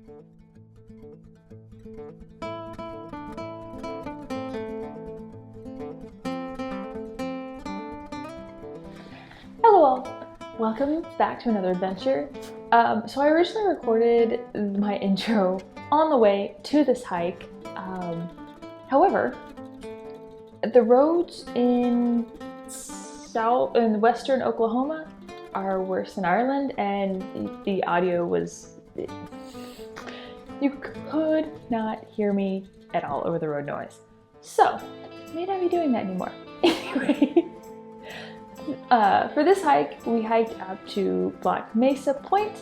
Hello all! Welcome back to another adventure. So I originally recorded my intro on the way to this hike. However, the roads in western Oklahoma are worse than Ireland, and the audio was... you could not hear me at all over the road noise. So, may not be doing that anymore. Anyway. For this hike, we hiked up to Black Mesa Point,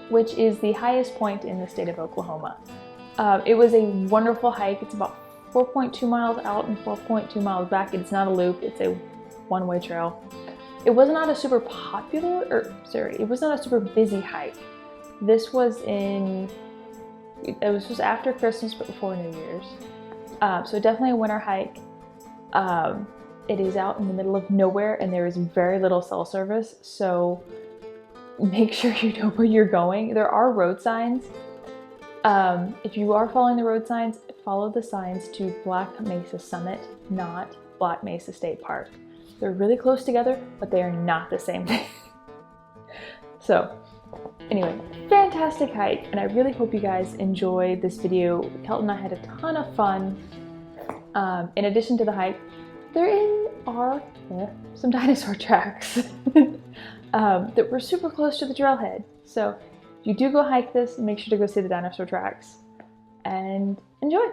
which is the highest point in the state of Oklahoma. It was a wonderful hike. It's about 4.2 miles out and 4.2 miles back. It's not a loop, it's a one-way trail. It was not a super busy hike. This was just after Christmas but before New Year's. So definitely a winter hike. It is out in the middle of nowhere and there is very little cell service, so make sure you know where you're going. There are road signs. If you are following the road signs, follow the signs to Black Mesa Summit, not Black Mesa State Park. They're really close together, but they are not the same thing. So anyway, fantastic hike, and I really hope you guys enjoyed this video. Kelton and I had a ton of fun. In addition to the hike, there are some dinosaur tracks that were super close to the trailhead. So if you do go hike this, make sure to go see the dinosaur tracks and enjoy.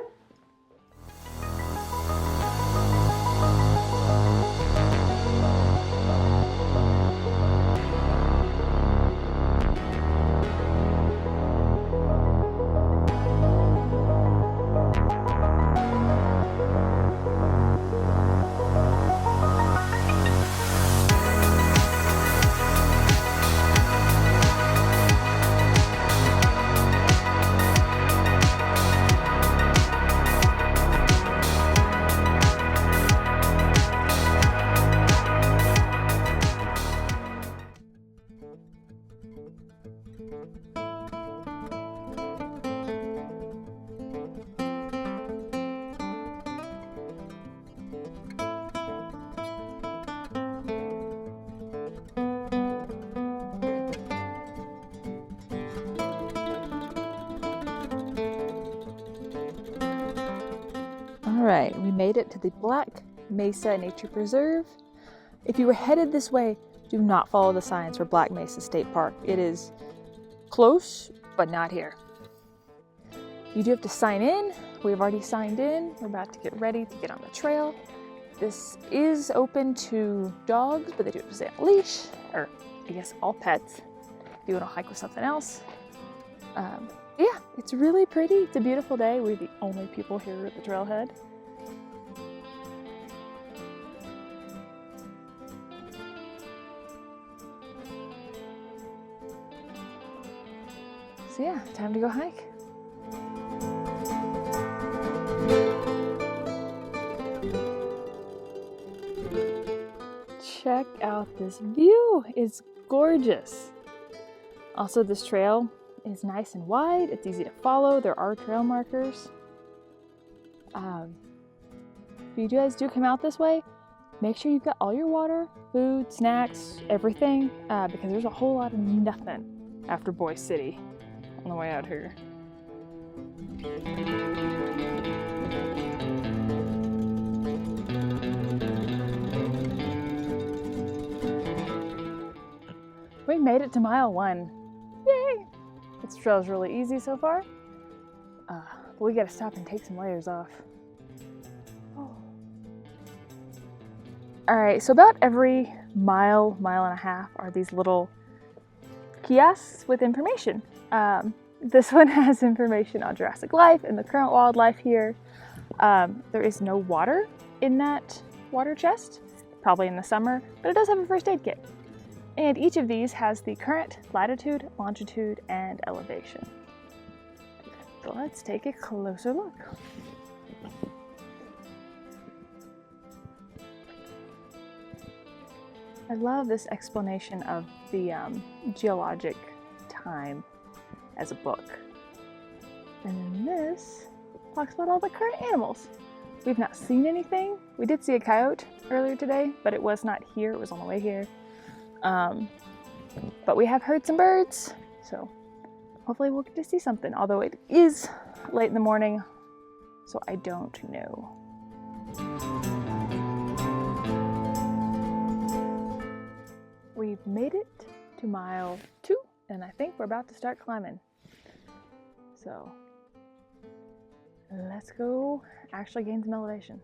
Alright, we made it to the Black Mesa Nature Preserve. If you were headed this way, do not follow the signs for Black Mesa State Park. It is close, but not here. You do have to sign in. We've already signed in. We're about to get ready to get on the trail. This is open to dogs, but they do have to stay on a leash, or I guess all pets. If you want to hike with something else. Yeah, it's really pretty. It's a beautiful day. We're the only people here at the trailhead. So yeah, time to go hike. Check out this view. It's gorgeous. Also, this trail is nice and wide. It's easy to follow. There are trail markers. If you guys do come out this way, make sure you've got all your water, food, snacks, everything, because there's a whole lot of nothing after Boise City on the way out here. We made it to mile 1. Yay! This trail is really easy so far. But we gotta stop and take some layers off. Oh. Alright, so about every mile and a half are these little kiosks with information. This one has information on Jurassic life and the current wildlife here. There is no water in that water chest, probably in the summer, but it does have a first aid kit. And each of these has the current latitude, longitude, and elevation. So let's take a closer look. I love this explanation of the geologic time as a book. And then this talks about all the current animals. We've not seen anything. We did see a coyote earlier today, but it was not here. It was on the way here. But we have heard some birds, so hopefully we'll get to see something. Although it is late in the morning, so I don't know. We've made it to mile 2, and I think we're about to start climbing. So let's go actually gain some elevation.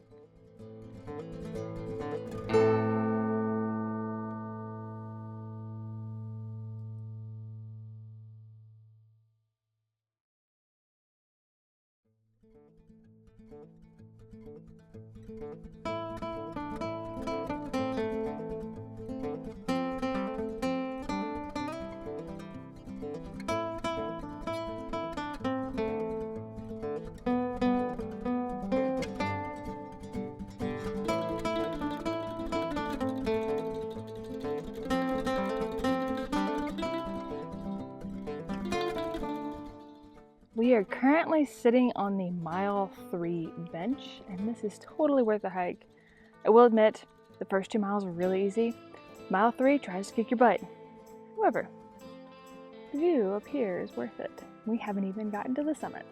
We are currently sitting on the mile 3 bench, and this is totally worth the hike. I will admit, the first 2 miles were really easy. Mile 3 tries to kick your butt. However, the view up here is worth it. We haven't even gotten to the summit.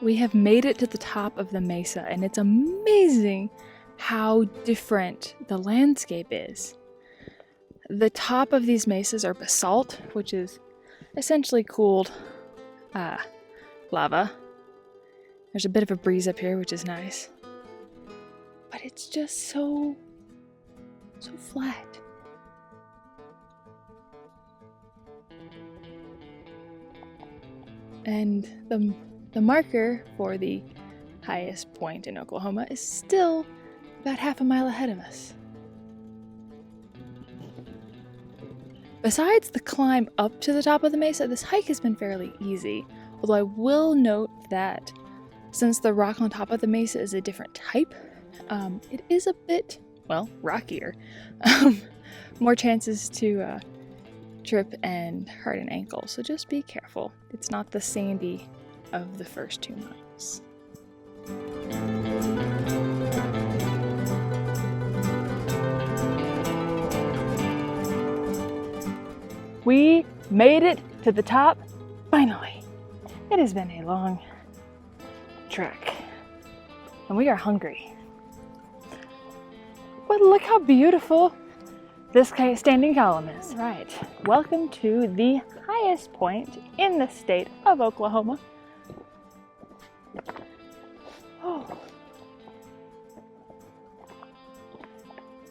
We have made it to the top of the mesa, and it's amazing how different the landscape is. The top of these mesas are basalt, which is essentially cooled lava. There's a bit of a breeze up here, which is nice. But it's just so flat. And the marker for the highest point in Oklahoma is still about half a mile ahead of us. Besides the climb up to the top of the mesa, this hike has been fairly easy, although I will note that since the rock on top of the mesa is a different type, it is a bit, well, rockier. More chances to trip and hurt an ankle, so just be careful. It's not the sandy of the first 2 miles. We made it to the top, finally. It has been a long trek, and we are hungry. But look how beautiful this standing column is. Right, welcome to the highest point in the state of Oklahoma. Oh.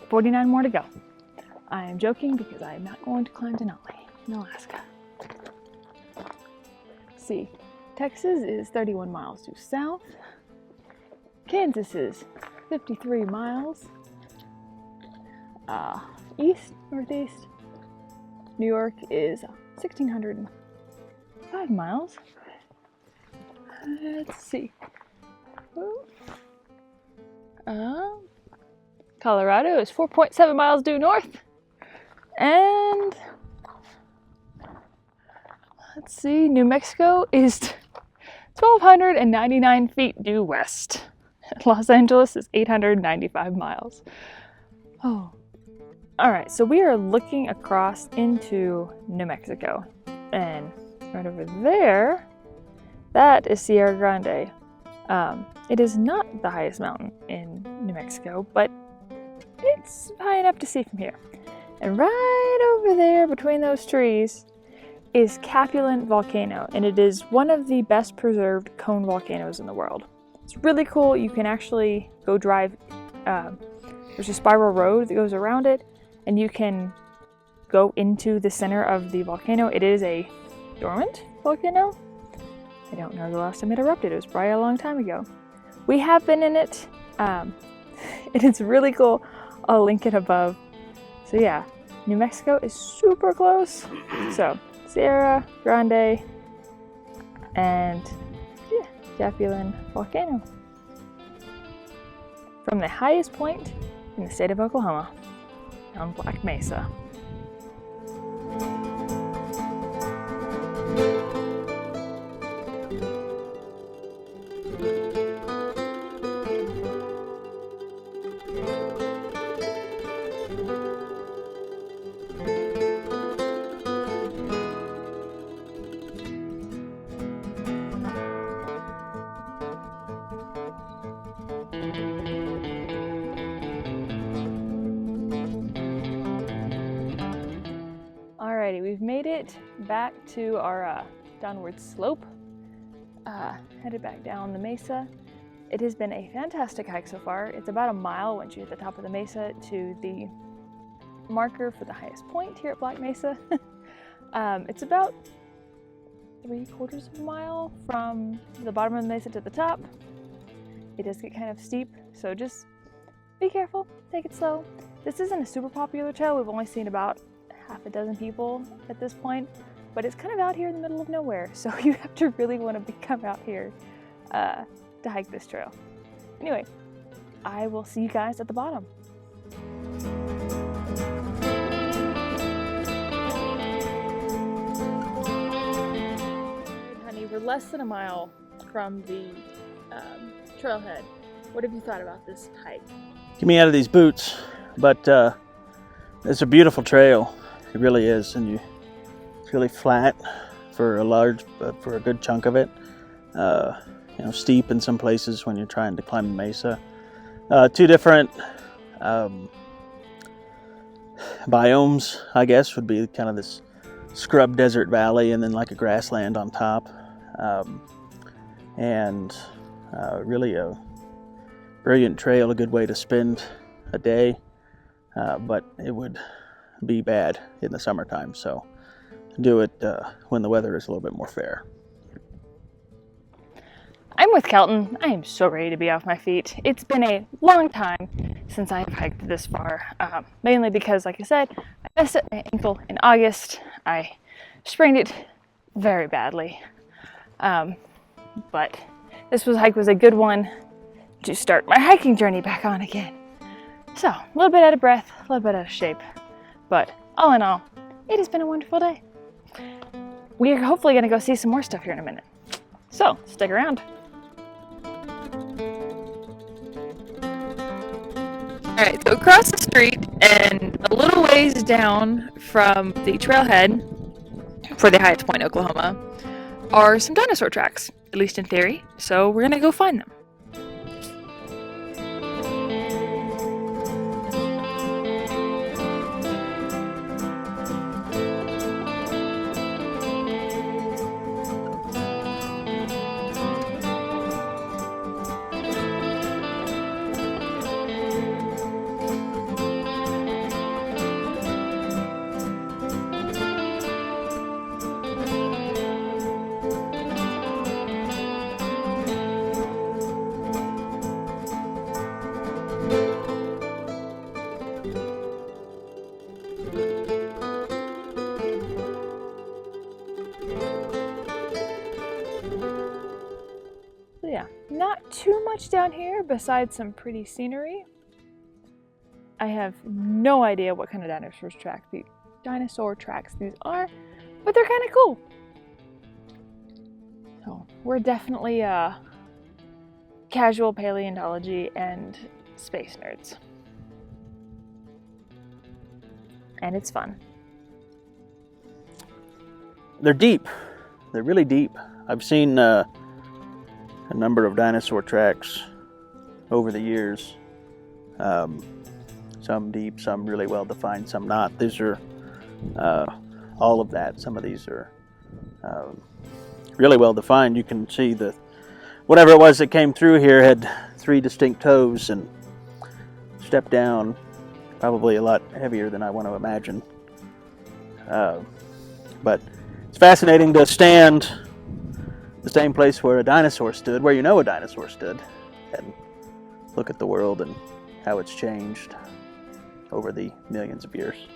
49 more to go. I am joking because I am not going to climb Denali in Alaska. Let's see, Texas is 31 miles due south. Kansas is 53 miles east, northeast. New York is 1,605 miles. Let's see. Colorado is 4.7 miles due north. And let's see, New Mexico is 1,299 feet due west. Los Angeles is 895 miles. Oh. Alright, so we are looking across into New Mexico. And right over there, that is Sierra Grande. It is not the highest mountain in New Mexico, but it's high enough to see from here. And right over there between those trees is Capulan Volcano, and it is one of the best preserved cone volcanoes in the world. It's really cool. You can actually go drive, there's a spiral road that goes around it, and you can go into the center of the volcano. It is a dormant volcano. I don't know the last time it erupted. It was probably a long time ago. We have been in it. It is really cool. I'll link it above. So yeah, New Mexico is super close. So Sierra Grande and yeah, Jacqueline Volcano. From the highest point in the state of Oklahoma, on Black Mesa. Alrighty, we've made it back to our downward slope, headed back down the mesa. It has been a fantastic hike so far. It's about a mile once you hit the top of the mesa to the marker for the highest point here at Black Mesa. It's about 3/4 of a mile from the bottom of the mesa to the top. It does get kind of steep, so just be careful, take it slow. This isn't a super popular trail. We've only seen about half a dozen people at this point, but it's kind of out here in the middle of nowhere, so you have to really want to come out here to hike this trail. Anyway, I will see you guys at the bottom. Honey, we're less than a mile from the trailhead. What have you thought about this hike? Get me out of these boots, but it's a beautiful trail. It really is, and it's really flat for a good chunk of it. Steep in some places when you're trying to climb the mesa. Two different biomes, I guess, would be kind of this scrub desert valley and then like a grassland on top. Really a brilliant trail, a good way to spend a day, but it would be bad in the summertime, so do it when the weather is a little bit more fair. I'm with Kelton. I am so ready to be off my feet. It's been a long time since I've hiked this far, mainly because, like I said, I messed up my ankle in August. I sprained it very badly, but this hike was a good one to start my hiking journey back on again. So, a little bit out of breath, a little bit out of shape, but all in all, it has been a wonderful day. We are hopefully going to go see some more stuff here in a minute. So, stick around. Alright, so across the street and a little ways down from the trailhead for the highest point in Oklahoma are some dinosaur tracks, at least in theory, so we're going to go find them. Yeah, not too much down here besides some pretty scenery. I have no idea what kind of dinosaur tracks these are, but they're kind of cool. So we're definitely casual paleontology and space nerds. And it's fun. They're deep. They're really deep. I've seen a number of dinosaur tracks over the years. Some deep, some really well defined, some not. These are all of that. Some of these are really well defined. You can see whatever it was that came through here had 3 distinct toes and stepped down, probably a lot heavier than I want to imagine. But it's fascinating to stand the same place where a dinosaur stood, where you know a dinosaur stood, and look at the world and how it's changed over the millions of years.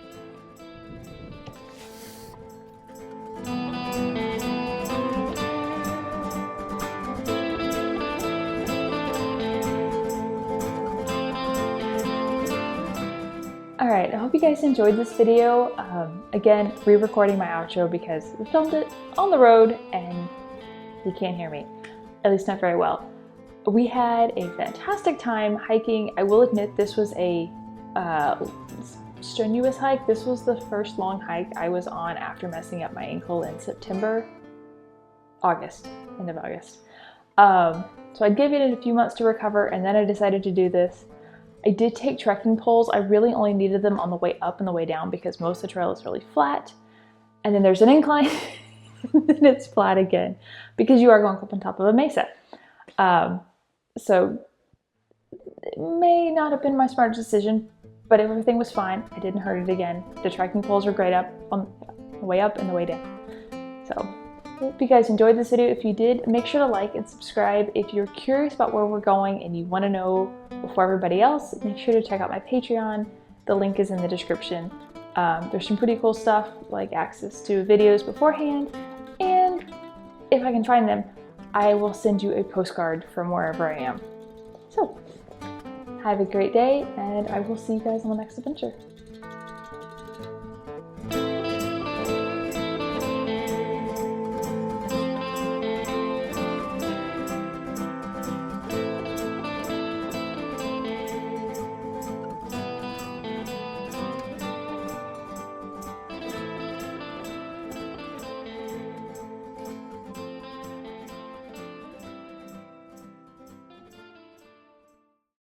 you guys enjoyed this video. Again, re-recording my outro because we filmed it on the road and you can't hear me, at least not very well. We had a fantastic time hiking. I will admit this was a strenuous hike. This was the first long hike I was on after messing up my ankle in end of August. So I'd give it a few months to recover, and then I decided to do this. I did take trekking poles. I really only needed them on the way up and the way down because most of the trail is really flat. And then there's an incline, and then it's flat again because you are going up on top of a mesa. So it may not have been my smartest decision, but everything was fine. I didn't hurt it again. The trekking poles were great up on the way up and the way down. So hope you guys enjoyed this video. If you did, make sure to like and subscribe. If you're curious about where we're going and you want to know before everybody else, make sure to check out my Patreon. The link is in the description. There's some pretty cool stuff like access to videos beforehand, and if I can find them, I will send you a postcard from wherever I am. So, have a great day, and I will see you guys on the next adventure.